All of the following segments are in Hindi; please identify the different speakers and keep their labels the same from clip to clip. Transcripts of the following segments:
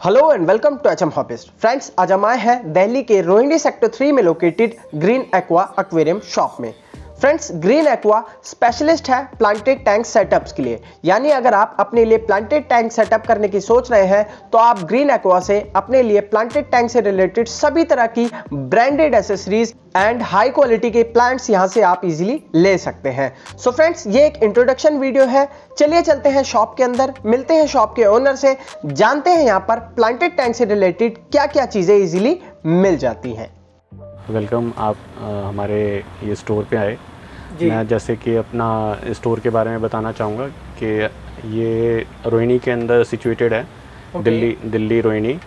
Speaker 1: Hello and welcome to HM hobbyist. Friends, आज हम आए हैं दिल्ली के रोहिणी सेक्टर 3 में located green aqua aquarium shop में। फ्रेंड्स, ग्रीन एक्वा स्पेशलिस्ट है प्लांटेड टैंक सेटअप्स के लिए। यानी अगर आप अपने लिए प्लांटेड टैंक सेटअप करने की सोच रहे हैं तो आप ग्रीन एक्वा से अपने लिए प्लांटेड टैंक से रिलेटेड सभी तरह की branded accessories and high quality के प्लांट्स यहां से आप इजीली ले सकते हैं। सो फ्रेंड्स, ये एक इंट्रोडक्शन वीडियो है। चलिए चलते हैं शॉप के अंदर, मिलते हैं शॉप के ओनर से, जानते हैं यहाँ पर प्लांटेड टैंक से रिलेटेड क्या क्या चीजें इजीली मिल जाती हैं।
Speaker 2: वेलकम, आप हमारे ये स्टोर पे आए। मैं जैसे कि अपना स्टोर के बारे में बताना चाहूँगा कि ये रोहिणी के अंदर सिचुएटेड है। दिल्ली रोहिणी।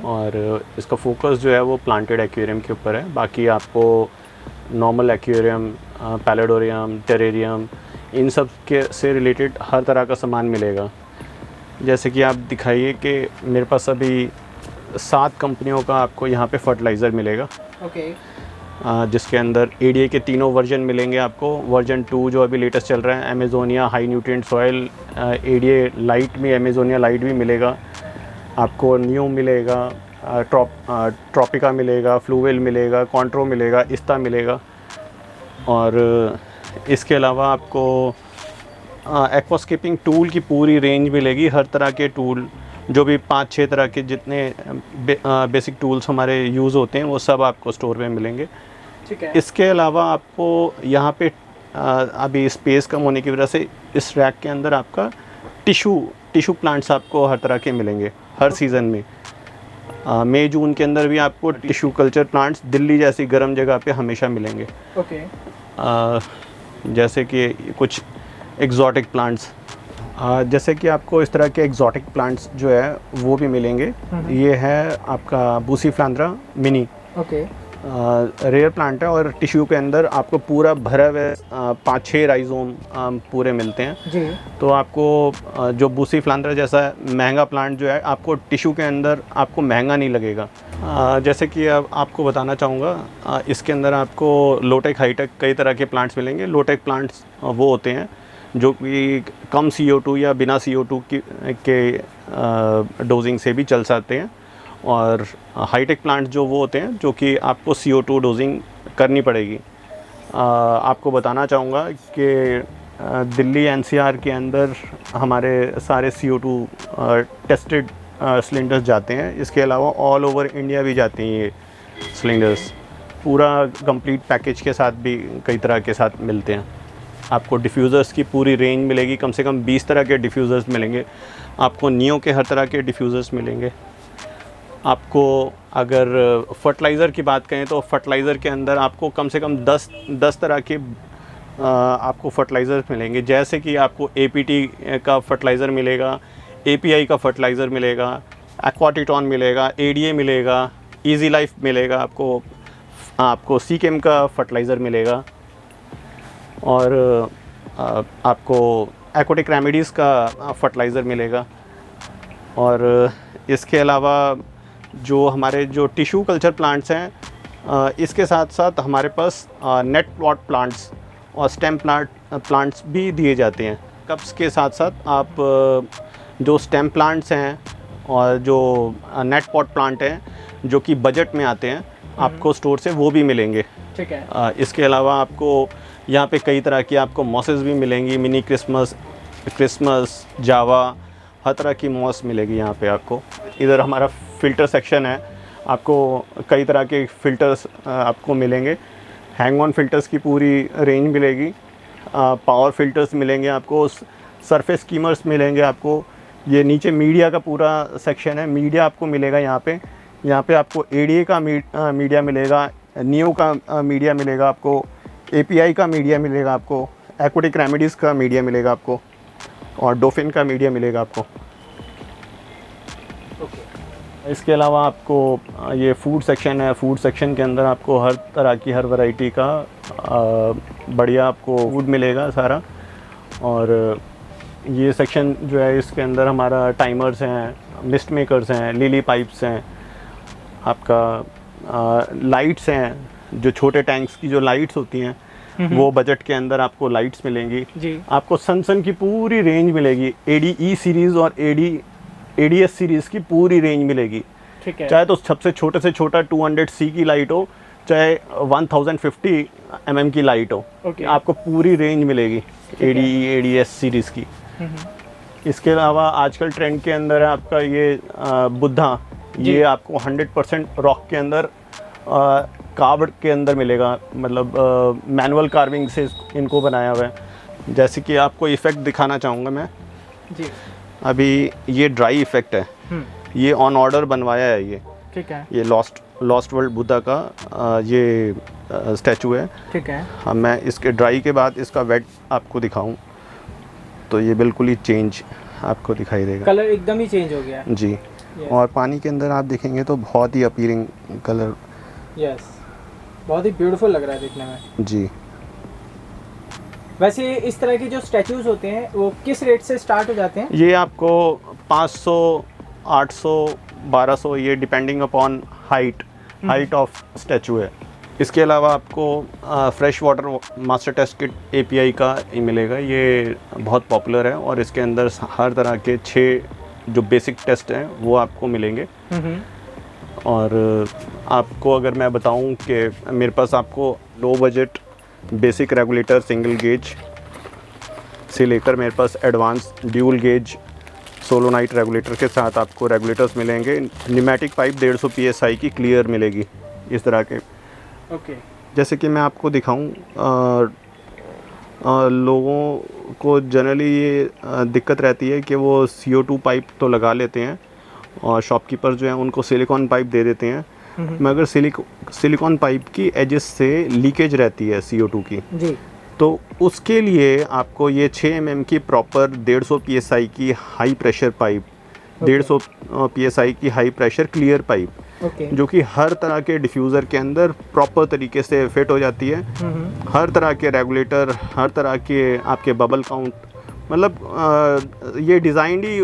Speaker 2: और इसका फोकस जो है वो प्लांटेड एक्वेरियम के ऊपर है। बाकी आपको नॉर्मल एक्वेरियम, पैलेडोरियम, टेरेरियम, इन सब के से रिलेटेड हर तरह का सामान मिलेगा। जैसे कि आप दिखाइए कि मेरे पास अभी 7 कंपनियों का आपको यहाँ पे फर्टिलाइज़र मिलेगा। जिसके अंदर एडीए के तीनों वर्जन मिलेंगे आपको। वर्जन 2 जो अभी लेटेस्ट चल रहा है, Amazonia high nutrient soil, ADA light में अमेजोनिया लाइट भी मिलेगा आपको, न्यू मिलेगा, ट्रॉपिका मिलेगा, फ्लूवेल मिलेगा, कॉन्ट्रो मिलेगा, इस्ता मिलेगा। और इसके अलावा आपको एक्वास्केपिंग टूल की पूरी रेंज मिलेगी। हर तरह के टूल, जो भी 5-6 तरह के जितने बेसिक टूल्स हमारे यूज़ होते हैं वो सब आपको स्टोर में मिलेंगे।
Speaker 1: ठीक है।
Speaker 2: इसके अलावा आपको यहाँ पे अभी स्पेस कम होने की वजह से इस रैक के अंदर आपका टिशू प्लांट्स आपको हर तरह के मिलेंगे हर सीज़न में। मई जून के अंदर भी आपको टिशू कल्चर प्लांट्स दिल्ली जैसी गर्म जगह पे हमेशा मिलेंगे। जैसे कि कुछ एग्जॉटिक प्लांट्स, जैसे कि आपको इस तरह के एग्जॉटिक प्लांट्स जो है वो भी मिलेंगे। ये है आपका बुसीफ्लांद्रा मिनी। रेयर प्लांट है और टिश्यू के अंदर आपको पूरा भरा हुआ 5-6 राइजोम पूरे मिलते हैं जी। तो आपको जो बुसीफ्लांद्रा जैसा महंगा प्लांट जो है आपको टिश्यू के अंदर आपको महंगा नहीं लगेगा। जैसे कि अब आपको बताना चाहूँगा, इसके अंदर आपको लोटेक हाईटेक कई तरह के प्लांट्स मिलेंगे। लोटेक प्लांट्स वो होते हैं जो कि कम CO2 या बिना CO2 के डोजिंग से भी चल सकते हैं। और हाईटेक प्लांट्स जो वो होते हैं जो कि आपको CO2 डोजिंग करनी पड़ेगी। आपको बताना चाहूँगा कि दिल्ली NCR के अंदर हमारे सारे CO2 टेस्टेड सिलेंडर्स जाते हैं। इसके अलावा ऑल ओवर इंडिया भी जाती हैं ये सिलेंडर्स, पूरा कंप्लीट पैकेज के साथ भी कई तरह के साथ मिलते हैं। आपको डिफ्यूज़र्स की पूरी रेंज मिलेगी, कम से कम 20 तरह के डिफ्यूज़र्स मिलेंगे आपको। नियो के हर तरह के डिफ्यूज़र्स मिलेंगे आपको। अगर फर्टिलाइज़र की बात करें तो फर्टिलाइज़र के अंदर आपको कम से कम 10 तरह के आपको फर्टिलाइज़र मिलेंगे। जैसे कि आपको APT का फर्टिलाइज़र मिलेगा, API का फर्टिलाइज़र मिलेगा, एक्वाटिटॉन मिलेगा, ADA मिलेगा, ईजी लाइफ मिलेगा आपको सीकेम का फर्टिलाइज़र मिलेगा। और आपको एक्वाटिक रेमेडीज़ का फर्टिलाइज़र मिलेगा। और इसके अलावा जो हमारे जो टिश्यू कल्चर प्लांट्स हैं, इसके साथ साथ हमारे पास नेट प्लॉट प्लांट्स और स्टेम प्लांट्स भी दिए जाते हैं। कप्स के साथ साथ आप जो स्टेम प्लांट्स हैं और जो नेट पॉट प्लांट हैं जो कि बजट में आते हैं आपको स्टोर से, वो भी मिलेंगे।
Speaker 1: ठीक है।
Speaker 2: इसके अलावा आपको यहाँ पे कई तरह की आपको मॉसेस भी मिलेंगी। मिनी क्रिसमस, जावा, हर तरह की मॉस मिलेगी यहाँ पे आपको। इधर हमारा फ़िल्टर सेक्शन है, आपको कई तरह के फ़िल्टर्स आपको मिलेंगे। हैंग ऑन फ़िल्टर्स की पूरी रेंज मिलेगी। पावर फ़िल्टर्स मिलेंगे आपको, सरफेस स्कीमर्स मिलेंगे आपको। ये नीचे मीडिया का पूरा सेक्शन है, मीडिया आपको मिलेगा यहाँ पे आपको ADA का मीडिया मिलेगा, नियो का मीडिया मिलेगा आपको, API का मीडिया मिलेगा आपको, एक्वाटिक रेमेडीज़ का मीडिया मिलेगा आपको, और डोफिन का मीडिया मिलेगा आपको। इसके अलावा आपको ये फूड सेक्शन है। फूड सेक्शन के अंदर आपको हर तरह की हर वैरायटी का बढ़िया आपको फूड मिलेगा सारा। और ये सेक्शन जो है इसके अंदर हमारा टाइमर्स हैं, मिस्ट मेकर्स हैं, लिली पाइप्स हैं, आपका लाइट्स हैं, जो छोटे टैंक्स की जो लाइट्स होती हैं वो बजट के अंदर आपको लाइट्स मिलेंगी जी। आपको सनसन की पूरी रेंज मिलेगी, ADE सीरीज़ और AD ADS सीरीज़ की पूरी रेंज मिलेगी।
Speaker 3: ठीक है।
Speaker 2: चाहे तो सबसे छोटे से छोटा 200C की लाइट हो, चाहे 1050 mm की लाइट हो, आपको पूरी रेंज मिलेगी ADE ADS सीरीज़ की। इसके अलावा आजकल ट्रेंड के अंदर है आपका ये बुद्धा, ये आपको 100% रॉक के अंदर कार्व्ड के अंदर मिलेगा, मतलब मैनुअल कार्विंग से इनको बनाया हुआ है। जैसे कि आपको इफ़ेक्ट दिखाना चाहूँगा मैं
Speaker 3: जी।
Speaker 2: अभी ये ड्राई इफ़ेक्ट है, ये ऑन ऑर्डर बनवाया है ये।
Speaker 3: ठीक है।
Speaker 2: ये लॉस्ट वर्ल्ड बुद्धा का ये स्टैचू है।
Speaker 3: ठीक है।
Speaker 2: हाँ, मैं इसके ड्राई के बाद इसका वेट आपको दिखाऊं तो ये बिल्कुल ही चेंज आपको दिखाई देगा,
Speaker 3: कलर एकदम ही चेंज हो गया
Speaker 2: जी। और पानी के अंदर आप देखेंगे तो बहुत ही अपीलिंग कलर,
Speaker 3: यस, बहुत ही ब्यूटीफुल लग रहा है देखने में
Speaker 2: जी।
Speaker 3: वैसे इस तरह के जो स्टैचूज होते हैं वो किस रेट से स्टार्ट हो जाते हैं?
Speaker 2: ये आपको 500, 800, 1200, ये depending upon height of statue है। इसके अलावा आपको fresh water master test kit API का ही मिलेगा, ये बहुत पॉपुलर है और इसके अंदर हर तरह के 6 जो बेसिक टेस्ट हैं वो आपको मिलेंगे। और आपको अगर मैं बताऊं कि मेरे पास आपको low budget basic regulator single gauge से लेकर मेरे पास advance dual gauge solenoid regulator के साथ आपको रेगुलेटर्स मिलेंगे। न्यूमेटिक पाइप 150 PSI की क्लियर मिलेगी इस तरह के। जैसे कि मैं आपको दिखाऊं, लोगों को जनरली ये दिक्कत रहती है कि वो CO2 पाइप तो लगा लेते हैं और शॉपकीपर जो है उनको सिलिकॉन पाइप दे देते हैं, मगर सिलिकॉन पाइप की एजेस से लीकेज रहती है CO2 की
Speaker 3: जी।
Speaker 2: तो उसके लिए आपको ये 6 mm की प्रॉपर 150 PSI की हाई प्रेशर पाइप, 150 PSI की हाई प्रेशर क्लियर पाइप, जो कि हर तरह के डिफ्यूज़र के अंदर प्रॉपर तरीके से फिट हो जाती है। हर तरह के रेगुलेटर, हर तरह के आपके बबल काउंट, मतलब ये डिज़ाइन ही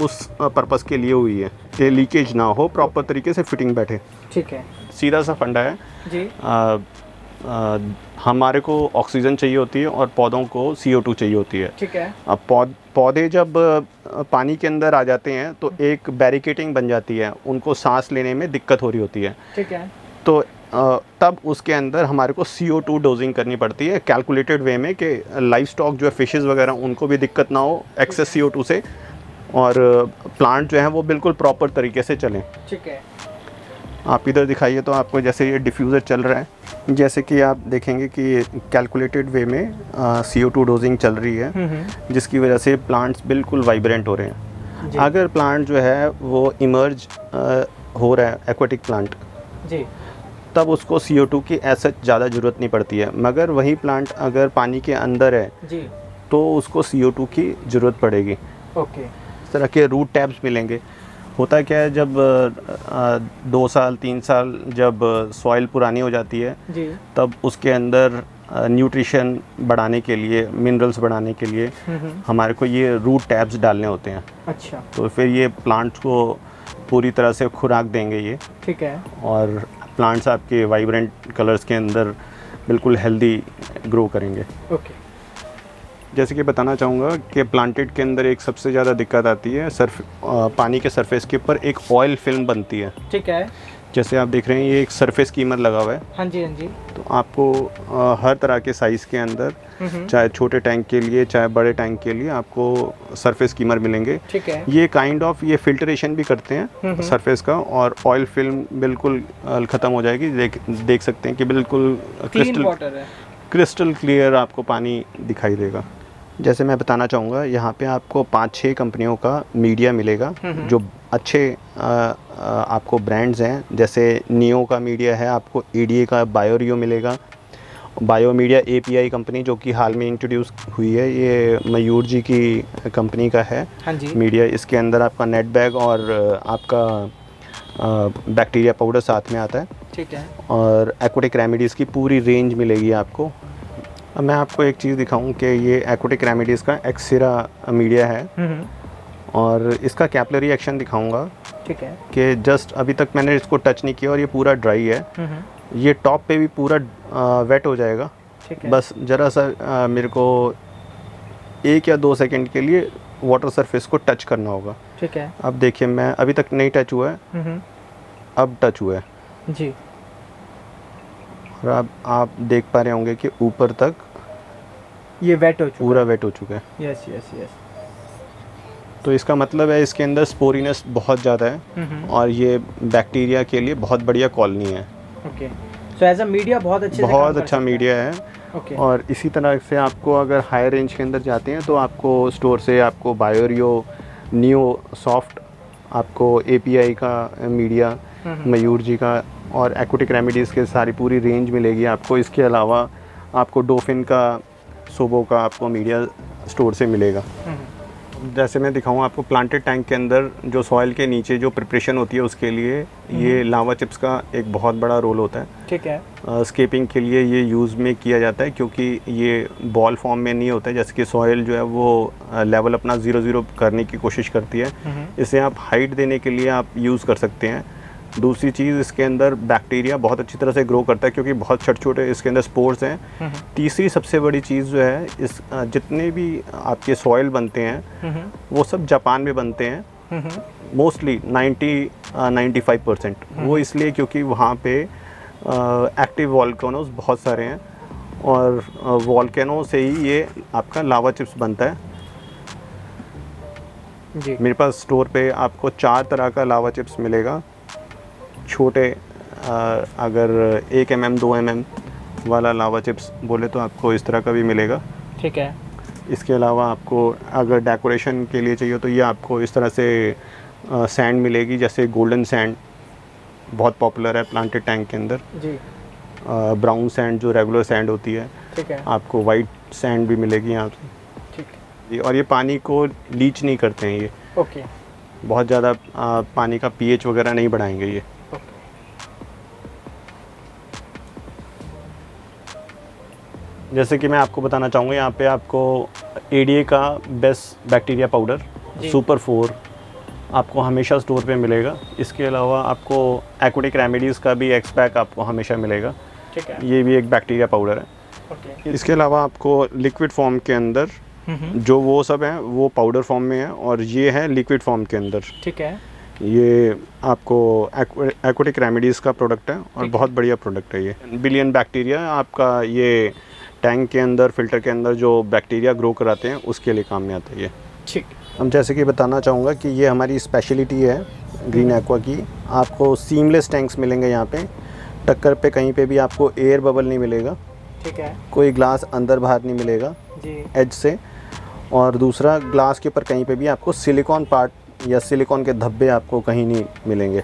Speaker 2: उस पर्पस के लिए हुई है कि लीकेज ना हो, प्रॉपर तरीके से फिटिंग बैठे।
Speaker 3: ठीक है।
Speaker 2: सीधा सा फंडा है
Speaker 3: जी।
Speaker 2: हमारे को ऑक्सीजन चाहिए होती है और पौधों को CO2 चाहिए होती है।
Speaker 3: ठीक है।
Speaker 2: अब पौधे जब पानी के अंदर आ जाते हैं तो एक बैरिकेटिंग बन जाती है, उनको सांस लेने में दिक्कत हो रही होती है।
Speaker 3: ठीक है।
Speaker 2: तो तब उसके अंदर हमारे को CO2 डोजिंग करनी पड़ती है कैलकुलेटेड वे में, कि लाइव स्टॉक जो है फिशेज़ वगैरह उनको भी दिक्कत ना हो एक्सेस CO2 से, और प्लांट जो है वो बिल्कुल प्रॉपर तरीके से चलें।
Speaker 3: ठीक है।
Speaker 2: आप इधर दिखाइए तो आपको जैसे ये डिफ्यूज़र चल रहा है, जैसे कि आप देखेंगे कि कैलकुलेटेड वे में CO2 डोजिंग चल रही है, जिसकी वजह से प्लांट्स बिल्कुल वाइब्रेंट हो रहे हैं। अगर प्लांट जो है वो इमर्ज हो रहा है एक्वाटिक प्लांट
Speaker 3: जी,
Speaker 2: तब उसको CO2 की ऐसा ज़्यादा ज़रूरत नहीं पड़ती है, मगर वही प्लांट अगर पानी के अंदर है
Speaker 3: जी
Speaker 2: तो उसको CO2 की ज़रूरत पड़ेगी।
Speaker 3: ओके।
Speaker 2: इस तरह के रूट टैब्स मिलेंगे। होता क्या है, जब 2 साल 3 साल जब सॉइल पुरानी हो जाती है
Speaker 3: जी, तब
Speaker 2: उसके अंदर न्यूट्रिशन बढ़ाने के लिए, मिनरल्स बढ़ाने के लिए हमारे को ये रूट टैब्स डालने होते हैं।
Speaker 3: अच्छा।
Speaker 2: तो फिर ये प्लांट्स को पूरी तरह से खुराक देंगे ये।
Speaker 3: ठीक है।
Speaker 2: और प्लांट्स आपके वाइब्रेंट कलर्स के अंदर बिल्कुल हेल्दी ग्रो करेंगे।
Speaker 3: ओके।
Speaker 2: जैसे कि बताना चाहूँगा कि प्लांटेड के अंदर एक सबसे ज़्यादा दिक्कत आती है, पानी के सरफेस के ऊपर एक ऑयल फिल्म बनती है।
Speaker 3: ठीक है।
Speaker 2: जैसे आप देख रहे हैं ये एक सरफेस स्कीमर लगा हुआ है।
Speaker 3: हाँ जी, हाँ जी।
Speaker 2: तो आपको हर तरह के साइज़ के अंदर, चाहे छोटे टैंक के लिए चाहे बड़े टैंक के लिए, आपको सरफेस स्कीमर मिलेंगे।
Speaker 3: ठीक है।
Speaker 2: ये काइंड ऑफ ये फिल्ट्रेशन भी करते हैं सरफेस का, और ऑयल फिल्म बिल्कुल ख़त्म हो जाएगी। देख सकते हैं कि बिल्कुल क्रिस्टल क्लियर आपको पानी दिखाई देगा। जैसे मैं बताना चाहूँगा, यहाँ पे आपको 5-6 कंपनियों का मीडिया मिलेगा जो अच्छे आपको ब्रांड्स हैं। जैसे नियो का मीडिया है, आपको EDA का बायोरियो मिलेगा। बायो मीडिया API कंपनी जो कि हाल में इंट्रोड्यूस हुई है, ये मयूर जी की कंपनी का है।
Speaker 3: हाँ जी।
Speaker 2: मीडिया, इसके अंदर आपका नेट बैग और आपका बैक्टीरिया पाउडर साथ में आता है।
Speaker 3: ठीक है।
Speaker 2: और एक्वाटिक रेमेडीज़ की पूरी रेंज मिलेगी आपको। अब मैं आपको एक चीज़ दिखाऊं कि ये एक्वाटिक रेमेडीज़ का एक्सिरा मीडिया है, और इसका कैपिलरी एक्शन दिखाऊंगा।
Speaker 3: ठीक है।
Speaker 2: कि जस्ट अभी तक मैंने इसको टच नहीं किया और ये पूरा ड्राई है। ये टॉप पे भी पूरा वेट हो जाएगा।
Speaker 3: ठीक है।
Speaker 2: बस ज़रा सा मेरे को 1 या 2 सेकंड के लिए वाटर सरफेस को टच करना होगा।
Speaker 3: ठीक है।
Speaker 2: अब देखिए मैं अभी तक नहीं टच हुआ है, अब टच हुआ है
Speaker 3: जी।
Speaker 2: और अब आप देख पा रहे होंगे कि ऊपर तक
Speaker 3: ये वेट हो चुका
Speaker 2: पूरा वेट हो चुका है।
Speaker 3: Yes yes yes.
Speaker 2: तो इसका मतलब है इसके अंदर स्पोरिनस बहुत ज़्यादा है और ये बैक्टीरिया के लिए बहुत बढ़िया कॉलोनी है।
Speaker 3: Okay, so as a media बहुत अच्छे से काम
Speaker 2: बहुत
Speaker 3: कर
Speaker 2: अच्छा
Speaker 3: सकता
Speaker 2: मीडिया है।
Speaker 3: ओके।
Speaker 2: और इसी तरह से आपको अगर हाई रेंज के अंदर जाते हैं तो आपको स्टोर से आपको बायोरियो, नियो सॉफ्ट, आपको एपीआई का मीडिया, मयूर जी का और एक्वाटिक रेमेडीज़ के सारी पूरी रेंज मिलेगी आपको। इसके अलावा आपको डोफिन का, सोबो का आपको मीडिया स्टोर से मिलेगा। जैसे मैं दिखाऊँ आपको, प्लांटेड टैंक के अंदर जो सॉइल के नीचे जो प्रिपरेशन होती है उसके लिए ये लावा चिप्स का एक बहुत बड़ा रोल होता है।
Speaker 3: ठीक है।
Speaker 2: स्केपिंग के लिए ये यूज़ में किया जाता है क्योंकि ये बॉल फॉर्म में नहीं होता है, जैसे कि सॉइल जो है वो लेवल अपना 0-0 करने की कोशिश करती है। इसे आप हाइट देने के लिए आप यूज़ कर सकते हैं। दूसरी चीज़, इसके अंदर बैक्टीरिया बहुत अच्छी तरह से ग्रो करता है क्योंकि बहुत छोटे-छोटे इसके अंदर स्पोर्स हैं। तीसरी सबसे बड़ी चीज़ जो है, इस जितने भी आपके सॉइल बनते हैं वो सब जापान में बनते हैं मोस्टली 90-95%। वो इसलिए क्योंकि वहाँ पे एक्टिव वॉल्केनोज बहुत सारे हैं और वॉल्केनो से ही ये आपका लावा चिप्स बनता है।
Speaker 3: जी।
Speaker 2: मेरे पास स्टोर पे आपको 4 तरह का लावा चिप्स मिलेगा। छोटे अगर 1 mm 2 mm वाला लावा चिप्स बोले तो आपको इस तरह का भी मिलेगा।
Speaker 3: ठीक है।
Speaker 2: इसके अलावा आपको अगर डेकोरेशन के लिए चाहिए तो ये आपको इस तरह से सैंड मिलेगी, जैसे गोल्डन सैंड बहुत पॉपुलर है प्लांटेड टैंक के अंदर।
Speaker 3: जी।
Speaker 2: ब्राउन सैंड जो रेगुलर सैंड होती है।
Speaker 3: ठीक है।
Speaker 2: आपको वाइट सैंड भी मिलेगी यहाँ से।
Speaker 3: ठीक
Speaker 2: है। और ये पानी को लीच नहीं करते हैं, ये
Speaker 3: ओके।
Speaker 2: बहुत ज़्यादा पानी का पीएच वगैरह नहीं बढ़ाएंगे ये। जैसे कि मैं आपको बताना चाहूँगा, यहाँ पे आपको एडीए का बेस्ट बैक्टीरिया पाउडर सुपर 4 आपको हमेशा स्टोर पे मिलेगा। इसके अलावा आपको एक्वाटिक रेमेडीज़ का भी एक्सपैक आपको हमेशा मिलेगा।
Speaker 3: ठीक है।
Speaker 2: ये भी एक बैक्टीरिया पाउडर है।
Speaker 3: ओके।
Speaker 2: इसके अलावा आपको लिक्विड फॉर्म के अंदर जो वो सब हैं वो पाउडर फॉर्म में है और ये है लिक्विड फॉर्म के अंदर।
Speaker 3: ठीक है।
Speaker 2: ये आपको एक्वाटिक रेमेडीज़ का प्रोडक्ट है और बहुत बढ़िया प्रोडक्ट है ये। बिलियन बैक्टीरिया आपका ये टैंक के अंदर, फिल्टर के अंदर जो बैक्टीरिया ग्रो कराते हैं उसके लिए काम में आता है ये।
Speaker 3: ठीक।
Speaker 2: हम जैसे कि बताना चाहूँगा कि ये हमारी स्पेशलिटी है ग्रीन एक्वा की। आपको सीमलेस टैंक्स मिलेंगे यहाँ पे। टक्कर पे कहीं पे भी आपको एयर बबल नहीं मिलेगा।
Speaker 3: ठीक है।
Speaker 2: कोई ग्लास अंदर बाहर नहीं मिलेगा
Speaker 3: जी।
Speaker 2: एज से। और दूसरा, ग्लास के ऊपर कहीं पे भी आपको सिलिकॉन पार्ट या सिलिकॉन के धब्बे आपको कहीं नहीं मिलेंगे।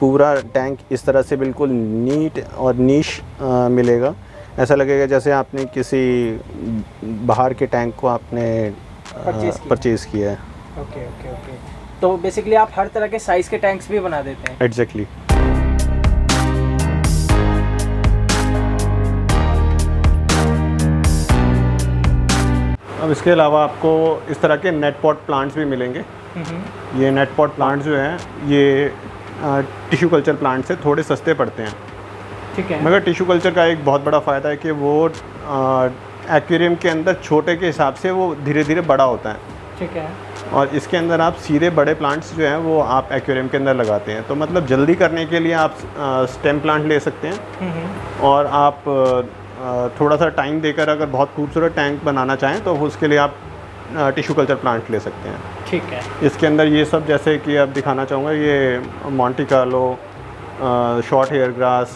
Speaker 2: पूरा टैंक इस तरह से बिल्कुल नीट और नीश मिलेगा। ऐसा लगेगा जैसे आपने किसी बाहर के टैंक को आपने परचेज़ किया है।
Speaker 3: Okay okay okay. तो बेसिकली आप हर तरह के साइज़ के टैंक्स भी बना देते हैं?
Speaker 2: एग्जैक्टली। अब इसके अलावा आपको इस तरह के नेट पॉट प्लांट्स भी मिलेंगे। ये नेट पॉट प्लांट्स जो हैं ये टिश्यू कल्चर प्लांट्स से थोड़े सस्ते पड़ते हैं।
Speaker 3: ठीक है।
Speaker 2: मगर टिश्यू कल्चर का एक बहुत बड़ा फ़ायदा है कि वो एक्वेरियम के अंदर छोटे के हिसाब से वो धीरे धीरे बड़ा होता है।
Speaker 3: ठीक है।
Speaker 2: और इसके अंदर आप सीधे बड़े प्लांट्स जो हैं वो आप एक्वेरियम के अंदर लगाते हैं। तो मतलब जल्दी करने के लिए आप स्टेम प्लांट ले सकते हैं और आप थोड़ा सा टाइम देकर अगर बहुत खूबसूरत टैंक बनाना चाहें तो उसके लिए आप टिश्यू कल्चर प्लांट ले सकते हैं।
Speaker 3: ठीक है।
Speaker 2: इसके अंदर ये सब, जैसे कि अब दिखाना चाहूँगा, ये Monte Carlo, short hair grass,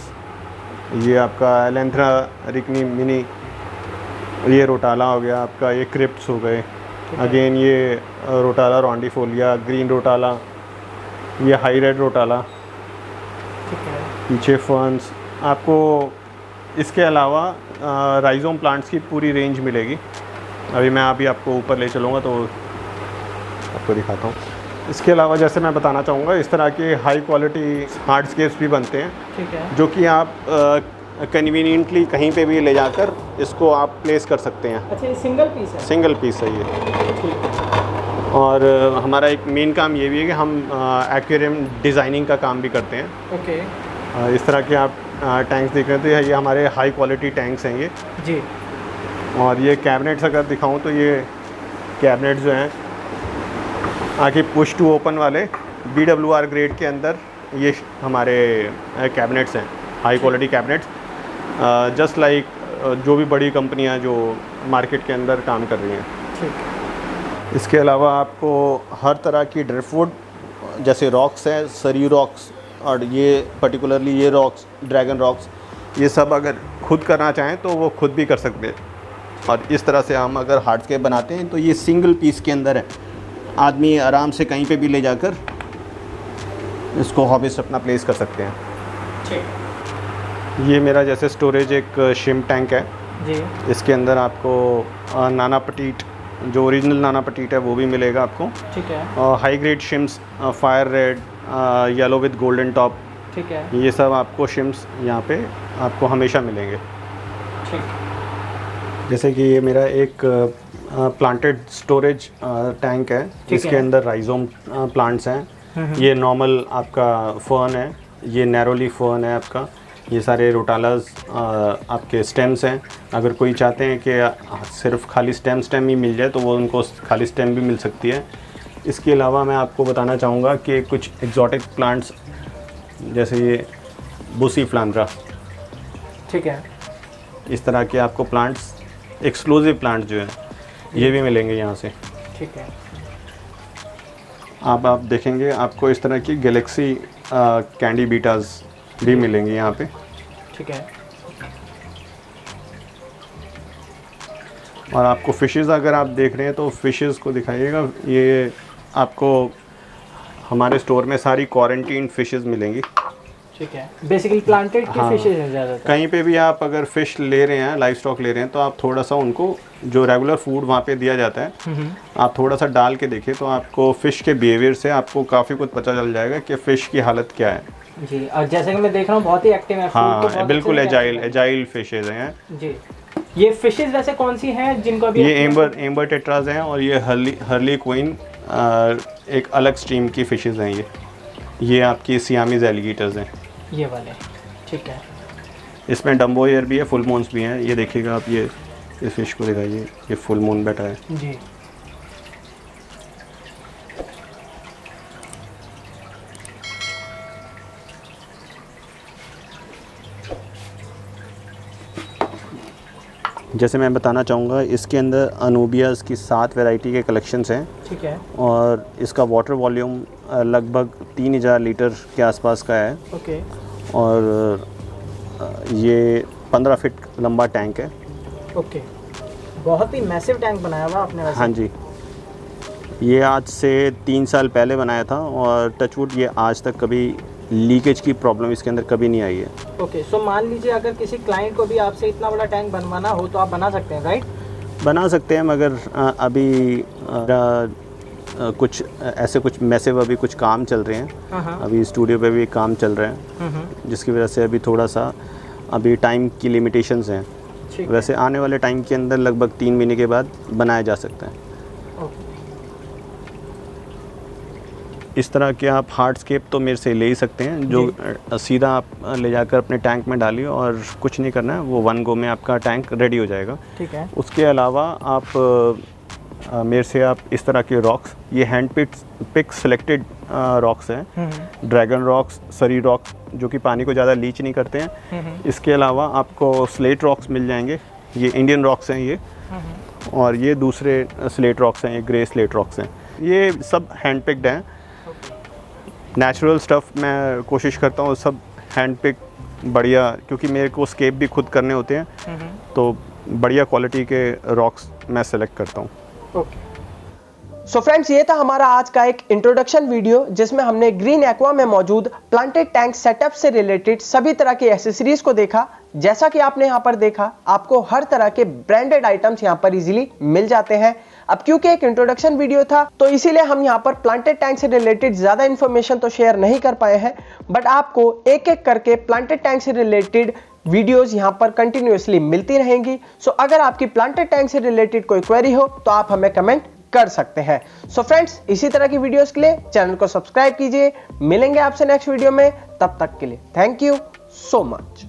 Speaker 2: ये आपका एलेंथ्रा रिकनी मिनी, ये रोटाला हो गया आपका, ये क्रिप्ट्स हो गए, अगेन ये रोटाला रॉन्डिफोलिया, ग्रीन रोटाला, ये हाई रेड रोटाला, पीछे फर्न्स। आपको इसके अलावा राइजोम प्लांट्स की पूरी रेंज मिलेगी। अभी मैं आपको ऊपर ले चलूँगा तो आपको दिखाता हूँ। इसके अलावा जैसे मैं बताना चाहूँगा, इस तरह के हाई क्वालिटी हार्डस्केप्स भी बनते हैं। ठीक है। जो कि आप कन्वीनियंटली कहीं पे भी ले जाकर इसको आप प्लेस कर सकते हैं।
Speaker 3: अच्छा, ये सिंगल पीस है?
Speaker 2: सिंगल पीस है ये। और हमारा एक मेन काम ये भी है कि हम एक्वेरियम डिज़ाइनिंग का काम भी करते हैं।
Speaker 3: ओके।
Speaker 2: इस तरह के आप टैंक्स देख रहे हैं तो ये हमारे हाई क्वालिटी टैंक्स हैं ये
Speaker 3: जी।
Speaker 2: और ये कैबिनेट्स अगर दिखाऊं तो ये कैबिनेट जो हैं आगे पुश टू ओपन वाले BWR ग्रेड के अंदर ये हमारे कैबिनेट्स हैं, high quality cabinets, just like जो भी बड़ी कंपनियां जो मार्केट के अंदर काम कर रही हैं।
Speaker 3: ठीक।
Speaker 2: इसके अलावा आपको हर तरह की ड्रिफ्टवुड, जैसे रॉक्स हैं, सरी रॉक्स, और ये पर्टिकुलरली ये रॉक्स, ड्रैगन रॉक्स, ये सब अगर खुद करना चाहें तो वो खुद भी कर सकते हैं। और इस तरह से हम अगर हार्डस्केप बनाते हैं तो ये सिंगल पीस के अंदर है, आदमी आराम से कहीं पे भी ले जाकर इसको हॉबिस्ट अपना प्लेस कर सकते हैं।
Speaker 3: ठीक।
Speaker 2: ये मेरा जैसे स्टोरेज एक शिम्प टैंक है
Speaker 3: जी।
Speaker 2: इसके अंदर आपको नाना पटीट, जो ओरिजिनल नाना पटीट है वो भी मिलेगा आपको।
Speaker 3: ठीक है।
Speaker 2: High grade shims, fire red, yellow with golden top,
Speaker 3: ठीक है,
Speaker 2: ये सब आपको शिम्स यहाँ पे आपको हमेशा मिलेंगे।
Speaker 3: ठीक।
Speaker 2: जैसे कि ये मेरा एक प्लांटेड स्टोरेज टैंक है, इसके अंदर राइजोम प्लांट्स हैं। ये नॉर्मल आपका फर्न है, ये नैरोली फर्न है आपका, ये सारे रोटालास आपके स्टेम्स हैं। अगर कोई चाहते हैं कि सिर्फ खाली स्टेम ही मिल जाए तो वो उनको खाली स्टेम भी मिल सकती है। इसके अलावा मैं आपको बताना चाहूँगा कि कुछ एग्जॉटिक प्लांट्स, जैसे ये बुसी फ्लांद्रा,
Speaker 3: ठीक है,
Speaker 2: इस तरह के आपको प्लांट्स, एक्सक्लूसिव प्लांट जो है ये भी मिलेंगे यहाँ से।
Speaker 3: ठीक है।
Speaker 2: आप देखेंगे आपको इस तरह की गैलेक्सी कैंडी बीटास भी मिलेंगे यहाँ पे।
Speaker 3: ठीक है।
Speaker 2: और आपको फ़िशेज़ अगर आप देख रहे हैं तो फ़िशेज़ को दिखाइएगा। ये आपको हमारे स्टोर में सारी क्वारंटीन फ़िशेज़ मिलेंगी।
Speaker 3: ठीक है, बेसिकली प्लांटेड की फिशेज हैं ज़्यादातर।
Speaker 2: कहीं पे भी आप अगर फ़िश ले रहे हैं, लाइव स्टॉक ले रहे हैं, तो आप थोड़ा सा उनको जो रेगुलर फूड वहाँ पे दिया जाता है आप थोड़ा सा डाल के देखिए तो आपको फ़िश के बिहेवियर से आपको काफ़ी कुछ पता चल जाएगा कि फ़िश की हालत क्या है।
Speaker 3: जी, और जैसे कि मैं देख रहा हूँ बहुत ही एक्टिव है।
Speaker 2: हाँ, बिल्कुल एजाइल फिशेज हैं
Speaker 3: जी। ये फिशेज वैसे कौन सी हैं जिनको अभी?
Speaker 2: ये एम्बर टेट्राज हैं और ये हर्ली क्वीन एक अलग स्ट्रीम की फिशेज हैं। ये आपकी सियामीज एलिगेटर्स हैं,
Speaker 3: ये वाले। ठीक है।
Speaker 2: इसमें डम्बो ईयर भी है, फुल मून्स भी हैं। ये देखिएगा आप, ये इस फिश को दिखाइए, ये फुल मून बैठा है
Speaker 3: जी।
Speaker 2: जैसे मैं बताना चाहूँगा, इसके अंदर अनूबियास की 7 वैरायटी के कलेक्शंस हैं।
Speaker 3: ठीक है।
Speaker 2: और इसका वाटर वॉल्यूम लगभग 3000 लीटर के आसपास का है।
Speaker 3: ओके।
Speaker 2: और ये 15 फीट लंबा टैंक है।
Speaker 3: ओके, बहुत ही मैसिव टैंक बनाया हुआ आपने वैसे।
Speaker 2: हाँ जी, ये आज से 3 साल पहले बनाया था और टचवुड ये आज तक कभी लीकेज की प्रॉब्लम इसके अंदर कभी नहीं आई है।
Speaker 3: ओके, सो मान लीजिए अगर किसी क्लाइंट को भी आपसे इतना बड़ा टैंक बनवाना हो तो आप बना सकते हैं, राइट?
Speaker 2: बना सकते हैं, मगर अभी कुछ ऐसे कुछ मैसिव अभी कुछ काम चल रहे हैं। अभी स्टूडियो पे भी काम चल रहे हैं, जिसकी वजह से अभी थोड़ा सा अभी टाइम की लिमिटेशंस हैं। वैसे आने वाले टाइम के अंदर लगभग 3 महीने के बाद बनाया जा सकता है। इस तरह के आप हार्डस्केप तो मेरे से ले ही सकते हैं, जो सीधा आप ले जाकर अपने टैंक में डालिए और कुछ नहीं करना है, वो 1 गो में आपका टैंक रेडी हो जाएगा।
Speaker 3: ठीक है।
Speaker 2: उसके अलावा आप मेरे से आप इस तरह के रॉक्स, ये हैंड पिक सेलेक्टेड रॉक्स हैं, ड्रैगन रॉक्स, सरी रॉक्स, जो कि पानी को ज़्यादा लीच नहीं करते हैं। इसके अलावा आपको स्लेट रॉक्स मिल जाएंगे, ये इंडियन रॉक्स हैं ये, और ये दूसरे स्लेट रॉक्स हैं, ये ग्रे स्लेट रॉक्स हैं। ये सब हैंड पिक्ड हैं। नेचुरल स्टफ़ मैं कोशिश करता हूँ सब हैंड पिक बढ़िया, क्योंकि मेरे को स्केप भी खुद करने होते हैं, तो बढ़िया क्वालिटी के रॉक्स मैं सेलेक्ट करता हूँ।
Speaker 1: सो फ्रेंड्स, ये था हमारा आज का एक इंट्रोडक्शन वीडियो जिसमें हमने ग्रीन एक्वा में मौजूद प्लांटेड टैंक सेटअप से रिलेटेड सभी तरह के एक्सेसरीज को देखा। जैसा कि आपने यहाँ पर देखा, आपको हर तरह के ब्रांडेड आइटम्स यहाँ पर इजीली मिल जाते हैं। अब क्योंकि एक इंट्रोडक्शन वीडियो था तो इसीलिए हम यहाँ पर प्लांटेड टैंक से रिलेटेड ज्यादा इन्फॉर्मेशन तो शेयर नहीं कर पाए हैं, बट आपको एक एक करके प्लांटेड टैंक से रिलेटेड वीडियोस यहाँ पर कंटिन्यूअसली मिलती रहेंगी। सो अगर आपकी प्लांटेड टैंक से रिलेटेड कोई क्वेरी हो तो आप हमें कमेंट कर सकते हैं। सो फ्रेंड्स, इसी तरह की वीडियोस के लिए चैनल को सब्सक्राइब कीजिए। मिलेंगे आपसे नेक्स्ट वीडियो में, तब तक के लिए थैंक यू सो मच।